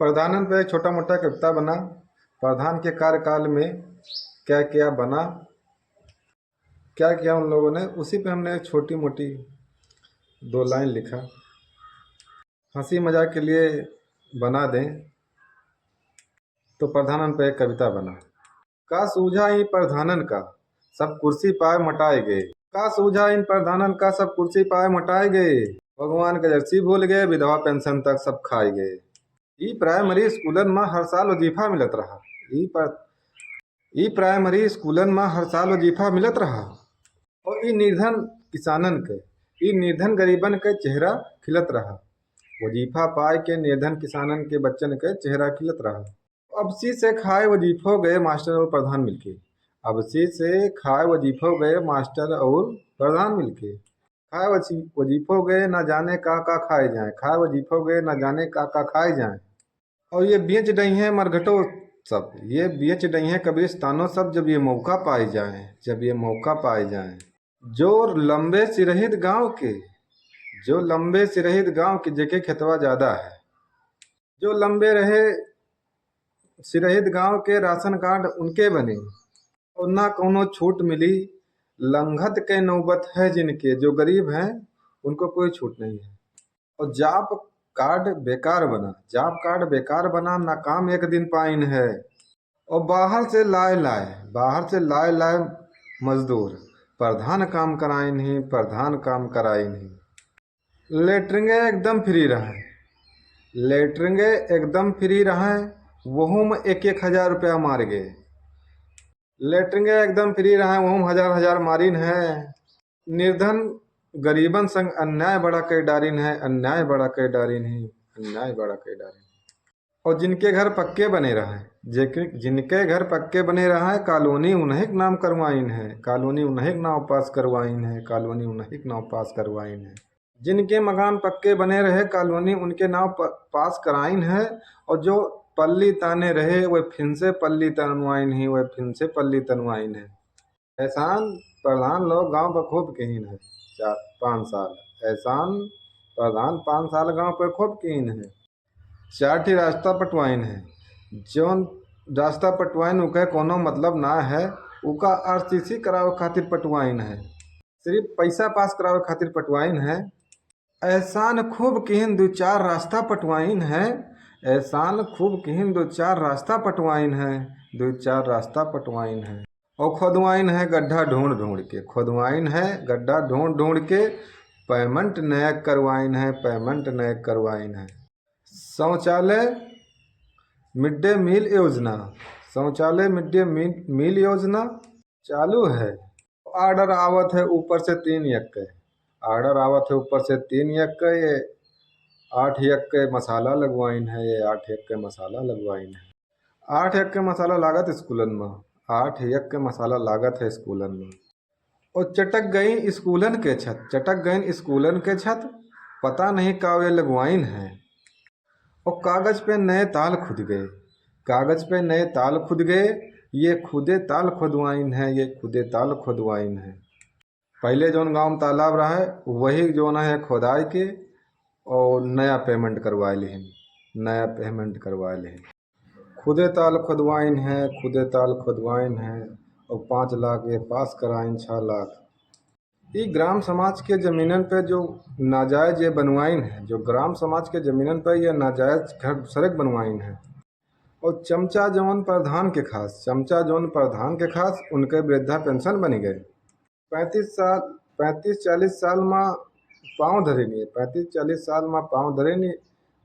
प्रधानन पे एक छोटा मोटा कविता बना। प्रधान के कार्यकाल में क्या क्या बना, क्या किया उन लोगों ने, उसी पे हमने एक छोटी मोटी 2 लाइन लिखा। हंसी मजाक के लिए बना दें तो प्रधानन पे एक कविता बना। का सूझा इन प्रधानन का सब कुर्सी पाए मटाए गए। का सूझा इन प्रधानन का सब कुर्सी पाए मटाए गए। भगवान का जर्सी भूल गए, विधवा पेंशन तक सब खाए गए। ई प्राइमरी स्कूलन में हर साल वजीफा मिलत रहा। ई प्राइमरी स्कूलन में हर साल वजीफा मिलत रहा। और ई निर्धन किसानन के, ई निर्धन गरीबन के चेहरा खिलत रहा। वजीफा पाए के निर्धन किसानन के बच्चन के चेहरा खिलत रहा। अब सी से खाए वजीफो गए मास्टर और प्रधान मिलके। अब सी से खाए वजीफो गए मास्टर और प्रधान मिलके। खाए वजीफो गए ना जाने का खाए जाए। खाए वजीफो गए ना जाने का खाए जाए। और ये बेच रही हैं मरघटो सब, ये बेच रही हैं कब्रिस्तानों सब, जब ये मौका पाए जाए, जब ये मौका पाए जाए। जो लंबे सिरहित गांव के, जो लंबे सिरहित गांव के जेके खेतवा ज्यादा है, जो लंबे रहे सिरहित गांव के राशन कार्ड उनके बने और ना कोनो छूट मिली। लंघत के नौबत है जिनके, जो गरीब हैं उनको कोई छूट नहीं है। और जॉब कार्ड बेकार बना, जॉब कार्ड बेकार बना, नाकाम एक दिन पाइन है। और बाहर से लाए लाए, बाहर से लाए लाए मजदूर, प्रधान काम कराए नहीं, प्रधान काम कराए नहीं। लेटरिंगे एकदम फ्री रहे, लेटरिंगे एकदम फ्री रहे, वहू में 1,000 रुपया मार गए। लेटरिंगे एकदम फ्री रहे, वहू में 1,000 मारिन है। निर्धन गरीबन संग अन्याय बड़ा कई डारिन है, अन्याय बड़ा कई डारिन है, अन्याय बड़ा कई डारिन। और जिनके घर पक्के बने रहे, जिनके घर पक्के बने रहे, कॉलोनी उन्हीं के नाम करवाइन है, कॉलोनी उन्हीं के नाम पास करवाइन है, कॉलोनी उन्हीं के नाम पास करवाइन है। जिनके मकान पक्के बने रहे, कॉलोनी उनके नाम पास कराइन है। और जो पल्ली ताने रहे वह फिर से पल्ली तनवाइन ही, वह फिर से पल्ली तनवाइन है। एहसान प्रधान लोग गांव पर खूब कीन है 4-5 साल। एहसान प्रधान 5 साल गांव पर खूब कीन है। 4 रास्ता पटवाइन है। जौन रास्ता पटवाइन उके कोनो मतलब ना है, उका आरसीसी करावे खातिर पटवाइन है, सिर्फ पैसा पास करावे खातिर पटवाइन है। एहसान खूब किहिन 2-4 रास्ता पटवाइन है। एहसान खूब किहिन 2-4 रास्ता पटवाइन है, 2-4 रास्ता पटवाइन है। और खोदवाइन है गड्ढा ढूंढ ढूंढ के, खोदवाइन है गड्ढा ढूंढ ढूंढ के। पेमेंट नया करवाइन है, पेमेंट नया करवाइन है। शौचालय मिड डे मील योजना, शौचालय मिड डे मील योजना चालू है। ऑर्डर आवत है ऊपर से 3 एक के, ऑर्डर आवत है ऊपर से 3 एक के। ये 8 एक के मसाला लगवाइन है, ये 8 एक के मसाला लगवाइन है। 8 एक के मसाला लागत स्कूलन में, 8 एक के मसाला लागत है स्कूलन में। और चटक गई स्कूलन के छत, चटक गई स्कूलन के छत, पता नहीं कावे लगवाइन है। और कागज पे नए ताल खुद गए, कागज पे नए ताल खुद गए। ये खुदे ताल खुदवाइन है, ये खुदे ताल खुदवाइन है। पहले जौन गांव में तालाब रहा है वही जो है खोदाई के और नया पेमेंट करवा लें, नया पेमेंट करवा लें। खुदे ताल खुदवाइन है, खुदे ताल खुदवाइन है। और 5 लाख ये पास कराइन 6 लाख। ये ग्राम समाज के ज़मीनन पे जो नाजायज ये बनवाइन है, जो ग्राम समाज के ज़मीनन पे ये नाजायज घर सड़क बनवाइन है। और चमचा जौन प्रधान के खास, चमचा जौन प्रधान के खास, उनके वृद्धा पेंशन बनी गए। 35-40 साल में पाँव धरे नहीं, 35-40 साल में पाँव धरे नहीं।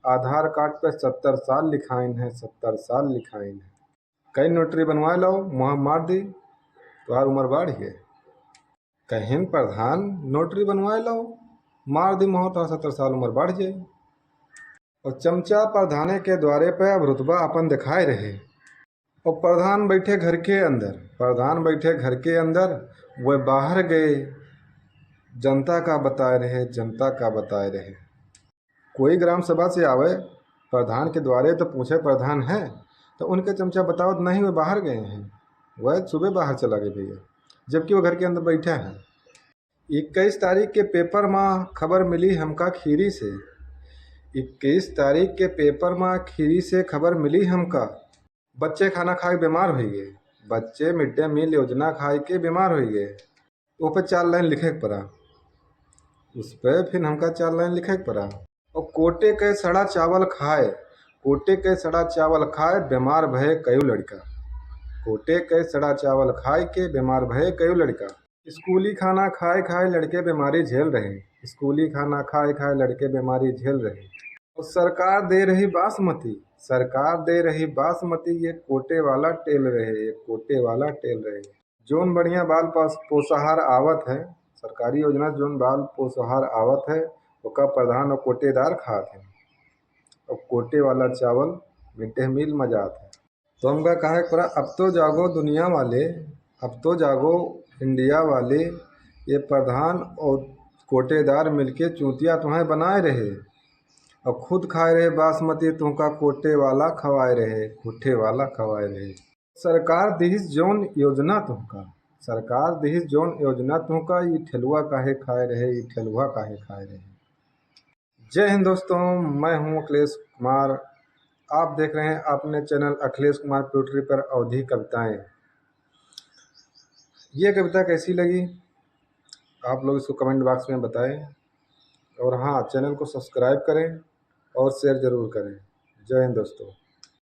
आधार कार्ड पे 70 साल लिखाइन है, 70 साल लिखाइन है। कई नोटरी बनवा लो, मुँह मार दी तो हर उम्र बढ़ गए। कहीं प्रधान नोटरी बनवा लो, मार दी मुँह तो 70 साल उम्र बढ़ जाए। और चमचा प्रधाने के द्वारे पे अब रुतबा अपन दिखाए रहे। और प्रधान बैठे घर के अंदर, प्रधान बैठे घर के अंदर, वह बाहर गए जनता का बताए रहे, जनता का बताए रहे। कोई ग्राम सभा से आवे प्रधान के द्वारे तो पूछे प्रधान है, तो उनके चमचा बताओ नहीं, वे बाहर गए हैं, वह सुबह बाहर चला गए भैया, जबकि वो घर के अंदर बैठे हैं। 21 तारीख के पेपर में खबर मिली हमका खीरी से 21 तारीख के पेपर में खीरी से खबर मिली हमका। बच्चे खाना खा के बीमार हो गए। बच्चे मिड डे मील योजना खाए के बीमार हो गए। वो पे 4 लाइन लिखे के पड़ा। उस पर फिर हमका 4 लाइन लिखे के पड़ा। और कोटे के सड़ा चावल खाए, कोटे के सड़ा चावल खाए बीमार भये कई लड़का। कोटे के सड़ा चावल खाए के बीमार भये कई लड़का। स्कूली खाना खाए खाए लड़के बीमारी झेल रहे। स्कूली खाना खाए खाए लड़के बीमारी झेल रहे। और सरकार दे रही बासमती, सरकार दे रही बासमती, ये कोटे वाला टेल रहे, ये कोटे वाला टेल रहे। जोन बढ़िया बाल पोषाहार आवत है, सरकारी योजना जोन बाल पोषाहार आवत है ओका प्रधान और कोटेदार खात है। और कोटे वाला चावल मिड डे मील में जात है। तो हमका कहे पड़ा, अब तो जागो दुनिया वाले, अब तो जागो इंडिया वाले। ये प्रधान और कोटेदार मिलके चूतिया तुम्हें बनाए रहे और खुद खाए रहे बासमती, तुमका कोटे वाला खवाए रहे, कोटे वाला खवाए रहे। सरकार दिहिस जोन योजना तुमका, सरकार दिहिस जोन योजना तुमका, ये ठेलुआ काहे खाए रहे, ये ठेलुआ काहे खाए रहे। जय हिंद दोस्तों, मैं हूं अखिलेश कुमार। आप देख रहे हैं अपने चैनल अखिलेश कुमार पोएट्री पर अवधी कविताएं। ये कविता कैसी लगी आप लोग इसको कमेंट बॉक्स में बताएं। और हाँ, चैनल को सब्सक्राइब करें और शेयर ज़रूर करें। जय हिंद दोस्तों।